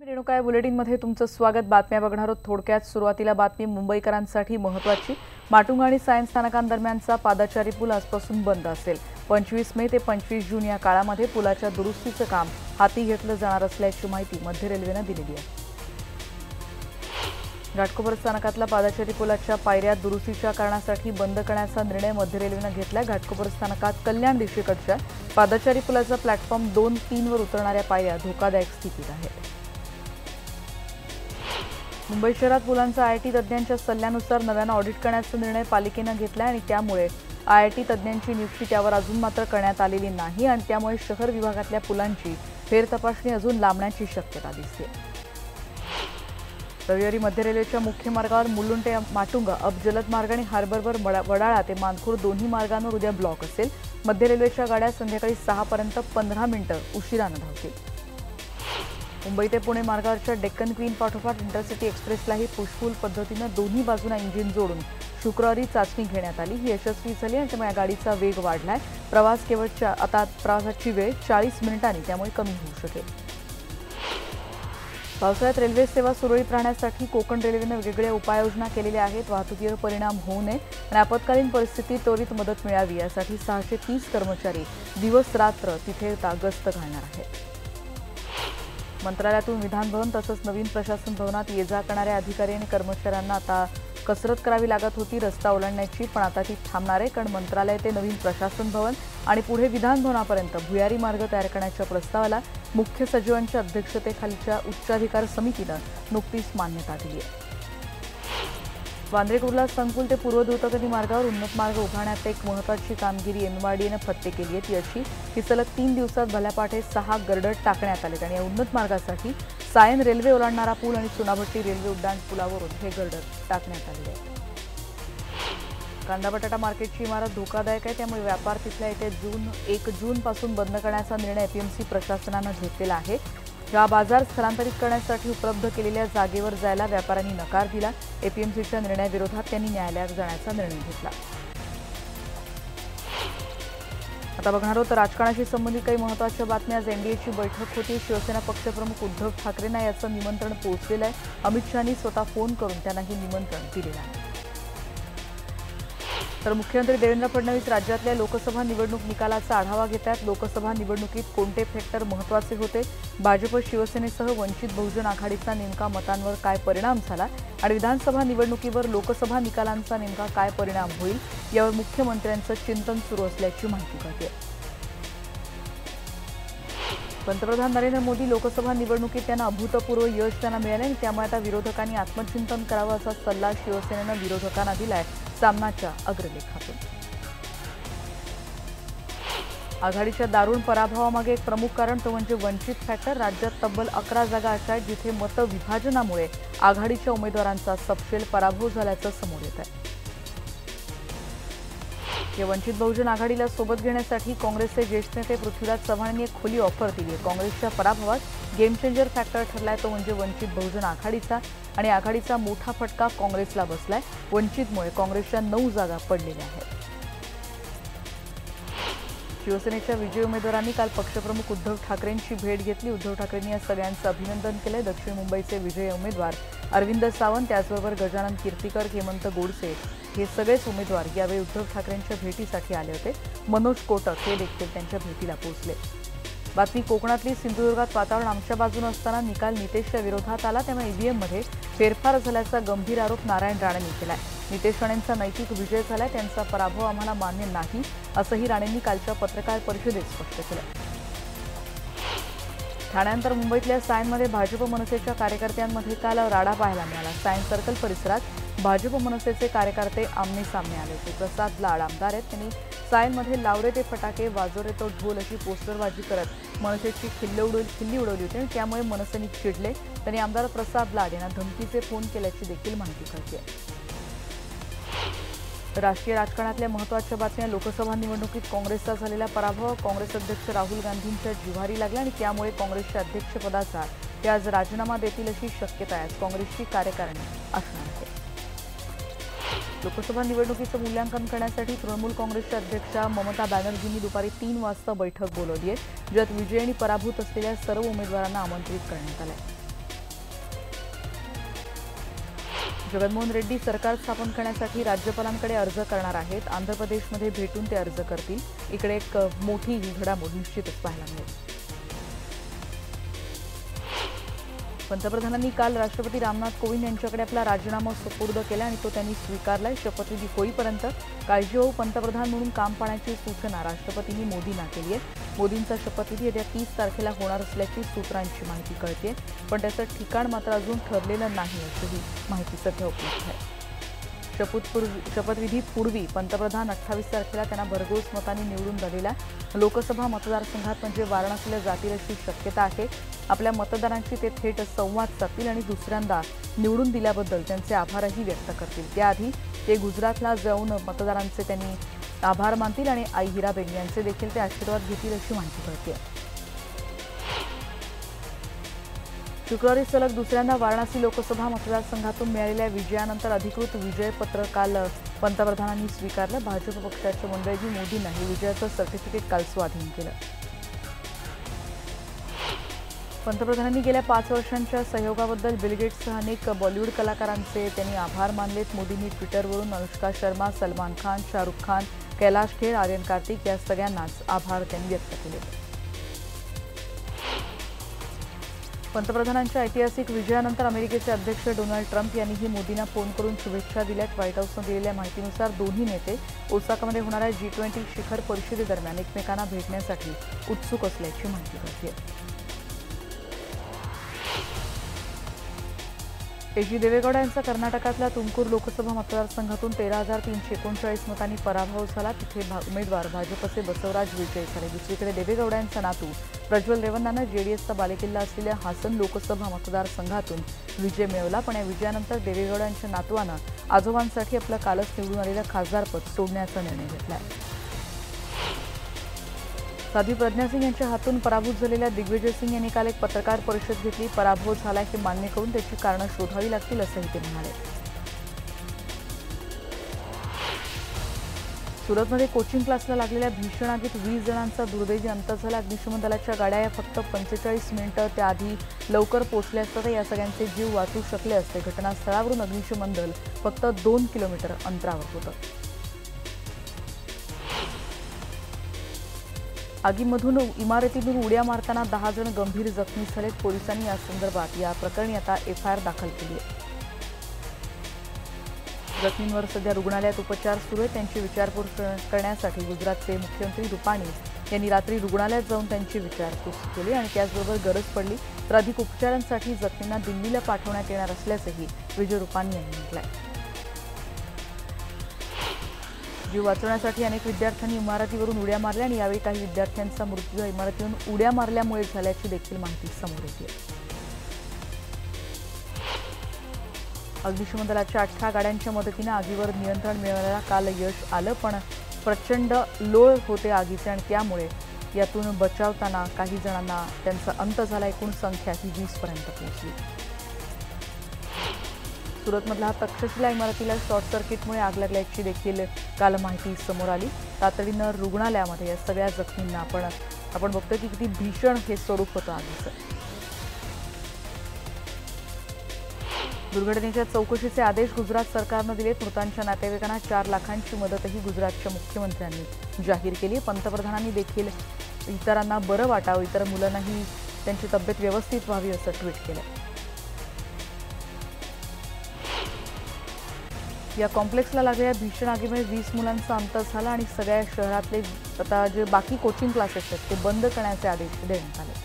रेणुका बुलेटिनमध्ये तुमचं स्वागत। बातम्या बघणार आहोत थोडक्यात। सुरुवातीला बातमी मुंबईकरांसाठी महत्त्वाची। माटुंगा आणि सायन स्थानकांदरम्यानचा पादचारी पूल आजपासून बंद असेल। 25 मे ते 25 जून या काळामध्ये पुलाच्या दुरुस्तीचं काम हाती घेतलं जाणार असल्याची माहिती मध्य रेल्वेने दिलेली आहे। घाटकोपर स्थानकातला पादचारी पुलाच्या पायऱ्या दुरुस्तीच्या कारणासाठी बंद करण्याचा निर्णय मध्य रेल्वेने घेतला। घाटकोपर स्थानकात कल्याण दिशेकडच्या पादचारी पुलाचा प्लॅटफॉर्म 2-3 वर उतरणाऱ्या पायऱ्या धोकादायक स्थितीत आहेत। मुंबई शहरात पुलांचा आयआयटी तज्ज्ञांच्या सल्ल्यानुसार नव्याने ऑडिट करण्याचा निर्णय पालिकेने घेतला आणि त्यामुळे आयआयटी तज्ज्ञांची नियुक्ती त्यावर अजून मात्र करण्यात आलेली नाही आणि त्यामुळे शहर विभागातल्या पुलांची फेरतपासणी अजून लांबण्याची शक्यता दिसते। रविवारी मध्य रेल्वेच्या मुख्य मार्गावर मुलुंड ते माटुंगा अप जलद मार्ग आणि हार्बरवर वडाळा ते मानखुर्द दोन्ही मार्गांवर उद्या ब्लॉक असेल। मध्य रेल्वेच्या गाड्या संध्याकाळी 6 पर्यंत 15 मिनिटं उशिराने धावतील। मुंबई ते पुणे मार्गावरच्या डेक्कन क्वीन पाठोपाठ इंटरसिटी एक्सप्रेसलाही पुशपुल पद्धतीने दोन्ही बाजूंना इंजिन जोडून शुक्रवारी चाचणी घेण्यात आली। ही यशस्वी झाली आणि त्यामुळे गाडीचा वेग वाढलाय। प्रवास केवळ आता प्रवासाची वेळ 40 मिनिटांनी त्यामुळे कमी होऊ शकेल। पावसाळ्यात रेल्वे सेवा सुरळीत राहण्यासाठी कोकण रेल्वेने वेगवेगळ्या उपाययोजना केलेल्या आहेत। वाहतुकीवर परिणाम होऊ नये आणि आपत्कालीन परिस्थितीत त्वरित मदत मिळावी यासाठी 630 कर्मचारी दिवस रात्र तिथे गस्त घालणार आहेत। मंत्रालयातून विधान भवन तसंच नवीन प्रशासन भवनात ये-जा करणाऱ्या अधिकारी आणि कर्मचाऱ्यांना आता कसरत करावी लागत होती रस्ता ओलांडण्याची, पण आता ती थांबणार आहे कारण मंत्रालय ते नवीन प्रशासन भवन आणि पुढे विधान भवनापर्यंत भुयारी मार्ग तयार करण्याच्या प्रस्तावाला मुख्य सचिवांच्या अध्यक्षतेखालच्या उच्चाधिकार समितीने नुकतीच मान्यता दिली आहे। वांद्रे कुर्ला संकुल ते पूर्व द्रुतगती मार्गावर उन्नत मार्ग उभारण्यात एक महत्त्वाची कामगिरी एमवाडीने फत्ते केली आहे। ती अशी की सलग 3 दिवसात भल्यापाठे 6 गर्डर टाकण्यात आले आणि या उन्नत मार्गासाठी सायन रेल्वे ओलांडणारा पूल आणि चुनाभट्टी रेल्वे उड्डाण पुलावरून हे गर्डर टाकण्यात आले आहेत। कांदा बटाटा मार्केटची इमारत धोकादायक आहे, त्यामुळे व्यापार तिथल्या येत्या 1 जूनपासून बंद करण्याचा निर्णय एपीएमसी प्रशासनाने घेतलेला आहे। या बाजार स्थलांतरित करण्यासाठी उपलब्ध केलेल्या जागेवर जायला व्यापाऱ्यांनी नकार दिला। एपीएमसीच्या निर्णयाविरोधात त्यांनी न्यायालयात जाण्याचा निर्णय घेतला। आता बघणार आहोत राजकारणाशी संबंधित काही महत्त्वाच्या बातम्या। आज एनडीएची बैठक होती। शिवसेना पक्षप्रमुख उद्धव ठाकरेंना याचं निमंत्रण पोहोचलेलं आहे। अमित शहांनी स्वतः फोन करून त्यांना हे निमंत्रण दिलेलं आहे। तर मुख्यमंत्री देवेंद्र फडणवीस राज्यातल्या लोकसभा निवडणूक निकालाचा आढावा घेतात। लोकसभा निवडणुकीत कोणते फॅक्टर महत्त्वाचे होते, भाजप शिवसेनेसह वंचित बहुजन आघाडीचा नेमका मतांवर काय परिणाम झाला आणि विधानसभा निवडणुकीवर लोकसभा निकालांचा नेमका काय परिणाम होईल यावर मुख्यमंत्र्यांचं चिंतन सुरू असल्याची माहिती कळते। पंतप्रधान नरेंद्र मोदी लोकसभा निवडणुकीत त्यांना अभूतपूर्व यश मिळाले आणि त्यामुळे आता विरोधकांनी आत्मचिंतन करावं असा सल्ला शिवसेनेनं विरोधकांना दिलाय। सामनाच्या अग्रलेखातून आघाडीच्या दारुण पराभवामागे एक प्रमुख कारण तो म्हणजे वंचित फॅक्टर। राज्यात तब्बल 11 जागा अशा आहेत जिथे मतविभाजनामुळे आघाडीच्या उमेदवारांचा सपशेल पराभव झाल्याचं समोर येत आहे। या वंचित बहुजन आघाडीला सोबत घेण्यासाठी काँग्रेसचे ज्येष्ठ नेते पृथ्वीराज चव्हाण यांनी एक खुली ऑफर दिली आहे। काँग्रेसच्या पराभवात गेम चेंजर फॅक्टर ठरलाय तो म्हणजे वंचित बहुजन आघाडीचा आणि आघाडीचा मोठा फटका काँग्रेसला बसलाय। वंचितमुळे काँग्रेसच्या 9 जागा पडलेल्या आहेत। शिवसेनेच्या विजयी उमेदवारांनी काल पक्षप्रमुख उद्धव ठाकरेंची भेट घेतली। उद्धव ठाकरेंनी या सगळ्यांचं अभिनंदन केलंय। दक्षिण मुंबईचे विजयी उमेदवार अरविंद सावंत, त्याचबरोबर गजानन कीर्तीकर, हेमंत गोडसे हे सगळेच उमेदवार यावेळी उद्धव ठाकरेंच्या भेटीसाठी आले होते। मनोज कोटक हे देखील त्यांच्या भेटीला पोहोचले। बातमी कोकणातली सिंधुदुर्गात वातावरण आमच्या बाजूने असताना निकाल नितेशच्या विरोधात आला, त्यामुळे ईव्हीएममध्ये फेरफार झाल्याचा गंभीर आरोप नारायण राणेंनी केलाय। नितेश राणेंचा नैतिक विजय झालाय, त्यांचा पराभव आम्हाला मान्य नाही असंही राणेंनी कालच्या पत्रकार परिषदेत स्पष्ट केलं। ठाण्यानंतर मुंबईतल्या सायनमध्ये भाजप मनसेच्या कार्यकर्त्यांमध्ये काल राडा पाहायला मिळाला। सायन सर्कल परिसरात भाजप मनसेचे कार्यकर्ते आमने सामने आले होते। प्रसाद लाड आमदार आहेत, त्यांनी सायनमध्ये लावरे ते फटाके वाजवरे तो ढोल अशी पोस्टरबाजी करत मनसेची खिल्ली उडवली होती आणि त्यामुळे मनसेने चिडले। त्यांनी आमदार प्रसाद लाड यांना धमकीचे फोन केल्याची देखील माहिती कळते। राष्ट्रीय राजकारणातल्या महत्त्वाच्या बातम्या। लोकसभा निवडणुकीत काँग्रेसचा झालेला पराभव काँग्रेस अध्यक्ष राहुल गांधींच्या जिव्हारी लागला आणि त्यामुळे काँग्रेसच्या अध्यक्षपदाचा ते आज राजीनामा देतील अशी शक्यता आहे। काँग्रेसची कार्यकारिणी असणार आहे। लोकसभा निवडणुकीचं मूल्यांकन करण्यासाठी तृणमूल काँग्रेसच्या अध्यक्षा ममता बॅनर्जींनी दुपारी 3 वाजता बैठक बोलावली आहे, ज्यात विजयी आणि पराभूत असलेल्या सर्व उमेदवारांना आमंत्रित करण्यात आलं आहे। जगनमोहन रेड्डी सरकार स्थापन करण्यासाठी राज्यपालांकडे अर्ज करणार आहेत. आंध्र प्रदेशमध्ये भेटून ते अर्ज करतील. इकडे एक मोठी ही घडामोड निश्चितच पाहायला मिळेल. पंतप्रधानांनी काल राष्ट्रपती रामनाथ कोविंद यांच्याकडे आपला राजीनामा सुपूर्द केला आणि तो त्यांनी स्वीकारलाय. शपथविधी होईपर्यंत काळजी होऊ पंतप्रधान म्हणून काम पाहण्याची सूचना राष्ट्रपतींनी मोदींना केली आहे. मोदींचा शपथविधी येत्या 30 तारखेला होणार असल्याची सूत्रांची माहिती कळते, पण त्याचं ठिकाण मात्र अजून ठरलेलं नाही अशीही माहिती सध्या उपलब्ध आहे. शपथविधीपूर्वी पंतप्रधान 28 तारखेला त्यांना भरघोस मतांनी निवडून झालेल्या लोकसभा मतदारसंघात म्हणजे वाराणसीला जातील अशी शक्यता आहे. आपल्या मतदारांशी ते थेट संवाद साधतील आणि दुसऱ्यांदा निवडून दिल्याबद्दल त्यांचे आभारही व्यक्त करतील. त्याआधी ते गुजरातला जाऊन मतदारांचे त्यांनी आभार मानतील आणि आई हिराबेन यांचे देखील ते आशीर्वाद घेतील अशी माहिती कळते. शुक्रवारी सलग दुसऱ्यांदा वाराणसी लोकसभा मतदारसंघातून मिळालेल्या विजयानंतर अधिकृत विजयपत्र काल पंतप्रधानांनी स्वीकारलं. भाजप पक्षाचे मंडळी मोदींना हे विजयाचं सर्टिफिकेट काल स्वाधीन केलं. पंतप्रधानांनी गेल्या 5 वर्षांच्या सहयोगाबद्दल बिल गेट्ससह अनेक बॉलिवूड कलाकारांचे त्यांनी आभार मानलेत. मोदींनी ट्विटरवरून अनुष्का शर्मा, सलमान खान, शाहरुख खान, कैलाश खेर, आर्यन कार्तिक या सगळ्यांनाच आभार त्यांनी व्यक्त केले. पंतप्रधानांच्या ऐतिहासिक विजयानंतर अमेरिकेचे अध्यक्ष डोनाल्ड ट्रम्प यांनीही मोदींना फोन करून शुभेच्छा दिल्यात. व्हाईट हाऊसनं दिलेल्या माहितीनुसार दोन्ही नेते ओसाकामध्ये होणाऱ्या G20 शिखर परिषदेदरम्यान एकमेकांना भेटण्यासाठी उत्सुक असल्याची माहिती मिळते. एच.डी. देवेगौडा यांचा कर्नाटकातल्या तुमकूर लोकसभा मतदारसंघातून 13,339 मतांनी पराभव झाला. तिथे उमेदवार भाजपचे बसवराज विजयी झाले. दुसरीकडे देवेगौडा यांचा नातू प्रज्वल रेवन्नानं जेडीएसचा बालेकिल्ला असलेल्या हासन लोकसभा मतदारसंघातून विजय मिळवला. पण या विजयानंतर देवेगौडा यांच्या नातवानं आजोबांसाठी आपलं कालच निवडून आलेलं खासदारपद सोडण्याचा निर्णय घेतला. साध्वी प्रज्ञा सिंग यांच्या हातून पराभूत झालेल्या दिग्विजय सिंग यांनी काल एक पत्रकार परिषद घेतली. पराभव झाला हे मान्य करून त्याची कारणं शोधावी लागतील असंही ते म्हणाले. सुरतमध्ये कोचिंग क्लासला लागलेल्या भीषण आगीत 20 जणांचा दुर्दैवी अंत झाला. अग्निशमन दलाच्या गाड्या या फक्त 45 मिनिटं त्याआधी लवकर पोहोचल्या असता या सगळ्यांचे जीव वाचू शकले असते. घटनास्थळावरून अग्निशमन दल फक्त 2 किलोमीटर अंतरावर होतं. आगीमधून इमारतीतून उड्या मारताना 10 जण गंभीर जखमी झालेत. पोलिसांनी या संदर्भात या प्रकरणी आता एफआयआर दाखल केली आहे. जखमींवर सध्या रुग्णालयात उपचार सुरू आहेत. त्यांची विचारपूस करण्यासाठी गुजरातचे मुख्यमंत्री रुपाणी यांनी रात्री रुग्णालयात जाऊन त्यांची विचारपूस केली आणि त्याचबरोबर गरज पडली तर अधिक उपचारांसाठी जखमींना दिल्लीला पाठवण्यात येणार असल्याचंही विजय रुपाणी यांनी म्हटलंय. जीव वाचवण्यासाठी अनेक विद्यार्थ्यांनी इमारतीवरून उड्या मारल्या आणि यावेळी काही विद्यार्थ्यांचा मृत्यू इमारतीवरून उड्या मारल्यामुळे झाल्याची देखील माहिती समोर येते. अग्निशमन दलाच्या 18 गाड्यांच्या मदतीनं आगीवर नियंत्रण मिळवण्याला काल यश आलं, पण प्रचंड लोळ होते आगीचे आणि त्यामुळे यातून बचावताना काही जणांना त्यांचा अंत झाला. एकूण संख्या ही 20 पर्यंत पोहोचली. सुरतमधल्या तक्षशिला इमारतीला शॉर्ट सर्किटमुळे आग लागल्याची देखील काल माहिती समोर आली. तातडीनं रुग्णालयामध्ये या सगळ्या जखमींना आपण बघतोय की किती भीषण हे स्वरूप होतं आगीचं. दुर्घटनेच्या चौकशीचे आदेश गुजरात सरकारनं दिलेत. मृतांच्या नातेवाईकांना 4 लाखांची मदतही गुजरातच्या मुख्यमंत्र्यांनी जाहीर केली. पंतप्रधानांनी देखील इतरांना बरं वाटावं, इतर मुलांनाही त्यांची तब्येत व्यवस्थित व्हावी असं ट्विट केलं. या कॉम्प्लेक्सला लागलेल्या भीषण आगीमुळे 20 मुलांचा अंत झाला आणि सगळ्या शहरातले आता जे बाकी कोचिंग क्लासेस आहेत ते बंद करण्याचे आदेश देण्यात आले.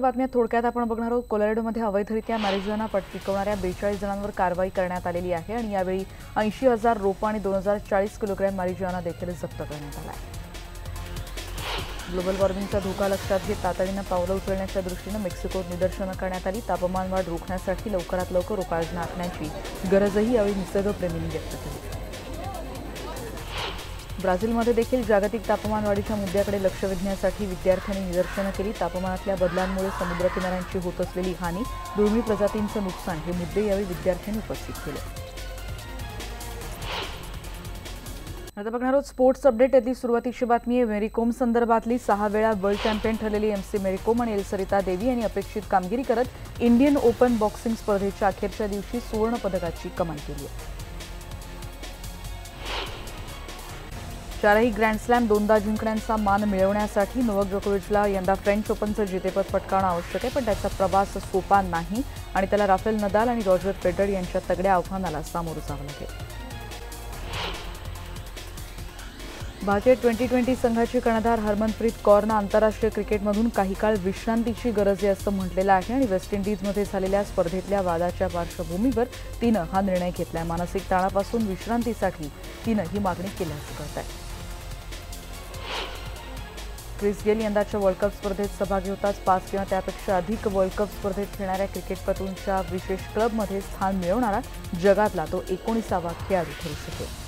बातम्या थोडक्यात आपण बघणार आहोत. कोलोरॅडोमध्ये अवैधरित्या मॅरिजुआना पिकवणाऱ्या 42 जणांवर कारवाई करण्यात आलेली आहे आणि यावेळी 80,000 रोपं आणि 2040 किलोग्रॅम मॅरिजुआना देखील जप्त करण्यात आला आहे. ग्लोबल वॉर्मिंगचा धोका लक्षात घेत तातडीनं पावलं उचलण्याच्या दृष्टीनं मेक्सिकोत निदर्शनं करण्यात आली. तापमान वाढ रोखण्यासाठी लवकरात लवकर उपाययोजना आखण्याची गरजही यावेळी निसर्गप्रेमींनी व्यक्त केली. ब्राझीलमध्ये देखील जागतिक तापमान वाढीच्या मुद्द्याकडे लक्ष वेधण्यासाठी विद्यार्थ्यांनी निदर्शनं केली. तापमानातल्या बदलांमुळे समुद्रकिनाऱ्यांची होत असलेली हानी, दुर्मिळ प्रजातींचं नुकसान हे मुद्दे यावेळी विद्यार्थ्यांनी उपस्थित केले. आता बघणार आहोत स्पोर्ट्स अपडेट. यातली सुरुवातीची बातमी आहे मेरी कोम संदर्भातली. 6 वेळा वर्ल्ड चॅम्पियन ठरलेली MC मेरी कोम आणि सरिता देवी यांनी अपेक्षित कामगिरी करत इंडियन ओपन बॉक्सिंग स्पर्धेच्या अखेरच्या दिवशी सुवर्ण पदकाची कमाई केली आहे. 4ही ग्रँड स्लॅम 2दा जिंकण्याचा मान मिळवण्यासाठी नोवाक जोकोविचला यंदा फ्रेंच ओपनचं जेतेपद पटकावणं आवश्यक आहे, पण त्याचा प्रवास सोपा नाही आणि त्याला राफेल नदाल आणि रॉजर फेडरर यांच्या तगड्या आव्हानाला सामोरं जावं लागेल. भारतीय T20 संघाची कर्णधार हरमनप्रीत कौरनं आंतरराष्ट्रीय क्रिकेटमधून काही काळ विश्रांतीची गरज आहे असं म्हटलेलं आहे आणि वेस्ट इंडिजमध्ये झालेल्या स्पर्धेतल्या वादाच्या पार्श्वभूमीवर तिनं हा निर्णय घेतलाय. मानसिक ताणापासून विश्रांतीसाठी तिनं ही मागणी केल्याचं कळत आहे. क्रिस गेल यंदाच्या वर्ल्ड कप स्पर्धेत सहभागी होताच 5 किंवा त्यापेक्षा अधिक वर्ल्ड कप स्पर्धेत खेळणाऱ्या क्रिकेटपटूंच्या विशेष क्लबमध्ये स्थान मिळवणारा जगातला तो 19वा खेळाडू ठरू शकेल.